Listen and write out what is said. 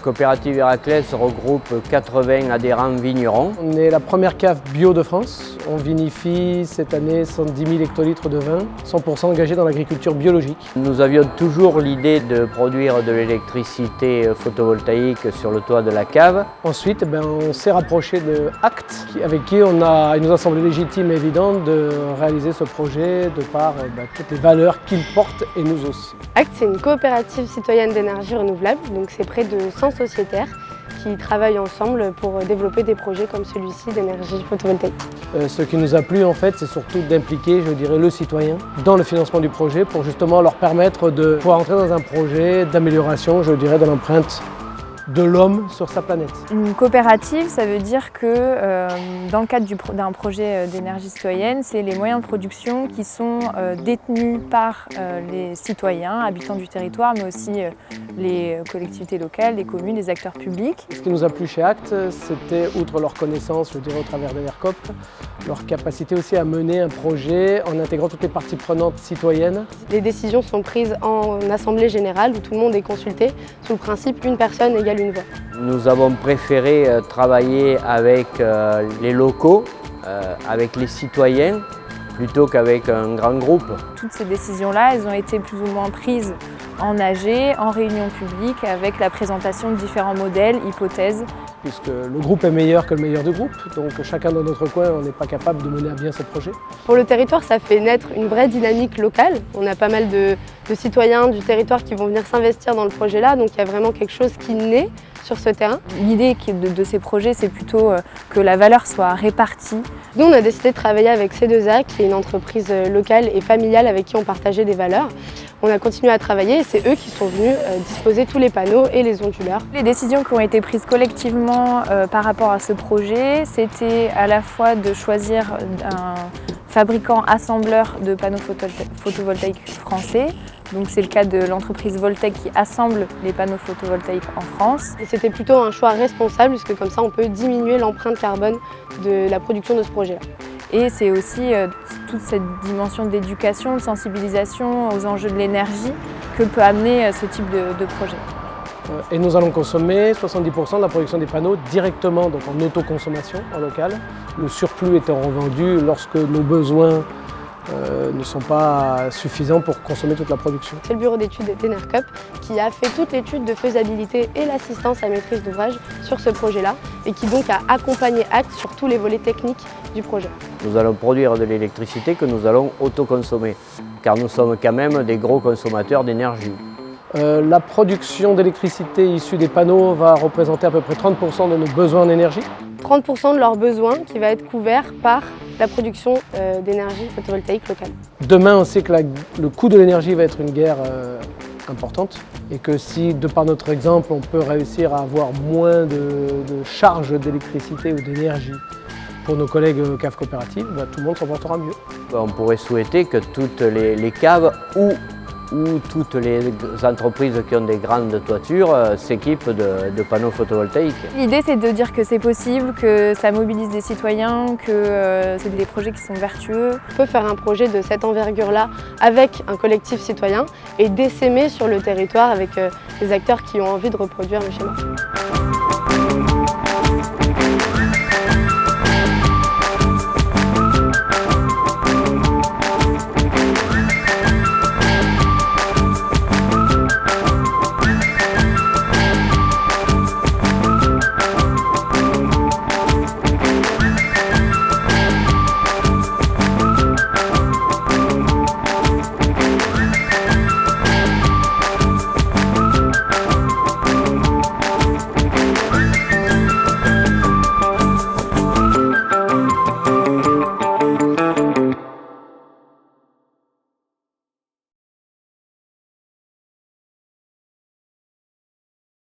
coopérative Héraclès regroupe 80 adhérents vignerons. On est la première cave bio de France. On vinifie cette année 110 000 hectolitres de vin, 100% engagé dans l'agriculture biologique. Nous avions toujours l'idée de produire de l'électricité photovoltaïque sur le toit de la cave. Ensuite, on s'est rapproché de ACT, avec qui il nous a semblé légitime et évident de réaliser ce projet de par toutes les valeurs qu'il porte et nous aussi. ACT, c'est une coopérative citoyenne d'énergie renouvelable, donc c'est près de 100 sociétaires qui travaillent ensemble pour développer des projets comme celui-ci d'énergie photovoltaïque. Ce qui nous a plu en fait, c'est surtout d'impliquer, je dirais, le citoyen dans le financement du projet pour justement leur permettre de pouvoir entrer dans un projet d'amélioration, je dirais, de l'empreinte de l'homme sur sa planète. Une coopérative, ça veut dire que dans le cadre d'un projet d'énergie citoyenne, c'est les moyens de production qui sont détenus par les citoyens, habitants du territoire, mais aussi les collectivités locales, les communes, les acteurs publics. Ce qui nous a plu chez ACT, c'était, outre leur connaissance, je dirais, au travers de l'ERCOP, leur capacité aussi à mener un projet en intégrant toutes les parties prenantes citoyennes. Les décisions sont prises en assemblée générale où tout le monde est consulté sous le principe une personne égale une voix. Nous avons préféré travailler avec les locaux, avec les citoyens, plutôt qu'avec un grand groupe. Toutes ces décisions-là, elles ont été plus ou moins prises en AG, en réunion publique, avec la présentation de différents modèles, hypothèses. Puisque le groupe est meilleur que le meilleur du groupe, donc chacun dans notre coin, on n'est pas capable de mener à bien ce projet. Pour le territoire, ça fait naître une vraie dynamique locale. On a pas mal de citoyens du territoire qui vont venir s'investir dans le projet-là, donc il y a vraiment quelque chose qui naît sur ce terrain. L'idée de ces projets, c'est plutôt que la valeur soit répartie. Nous, on a décidé de travailler avec C2A, qui est une entreprise locale et familiale avec qui on partageait des valeurs. On a continué à travailler et c'est eux qui sont venus disposer tous les panneaux et les onduleurs. Les décisions qui ont été prises collectivement par rapport à ce projet, c'était à la fois de choisir un fabricant assembleur de panneaux photovoltaïques français. Donc c'est le cas de l'entreprise Voltec qui assemble les panneaux photovoltaïques en France. Et c'était plutôt un choix responsable puisque comme ça on peut diminuer l'empreinte carbone de la production de ce projet-là. Et c'est aussi toute cette dimension d'éducation, de sensibilisation aux enjeux de l'énergie que peut amener ce type de projet. Et nous allons consommer 70% de la production des panneaux directement, donc en autoconsommation, en local. Le surplus étant revendu lorsque nos besoins ne sont pas suffisants pour consommer toute la production. C'est le bureau d'études d'Enercop qui a fait toute l'étude de faisabilité et l'assistance à maîtrise d'ouvrage sur ce projet-là et qui donc a accompagné ACT sur tous les volets techniques du projet. Nous allons produire de l'électricité que nous allons autoconsommer, car nous sommes quand même des gros consommateurs d'énergie. La production d'électricité issue des panneaux va représenter à peu près 30% de nos besoins en énergie. 30% de leurs besoins qui va être couvert par la production d'énergie photovoltaïque locale. Demain, on sait que le coût de l'énergie va être une guerre importante et que si, de par notre exemple, on peut réussir à avoir moins de charges d'électricité ou d'énergie pour nos collègues caves coopératives, tout le monde s'en portera mieux. On pourrait souhaiter que toutes les caves ou toutes les entreprises qui ont des grandes toitures s'équipent de panneaux photovoltaïques. L'idée, c'est de dire que c'est possible, que ça mobilise des citoyens, que c'est des projets qui sont vertueux. On peut faire un projet de cette envergure-là avec un collectif citoyen et d'essaimer sur le territoire avec les acteurs qui ont envie de reproduire le schéma.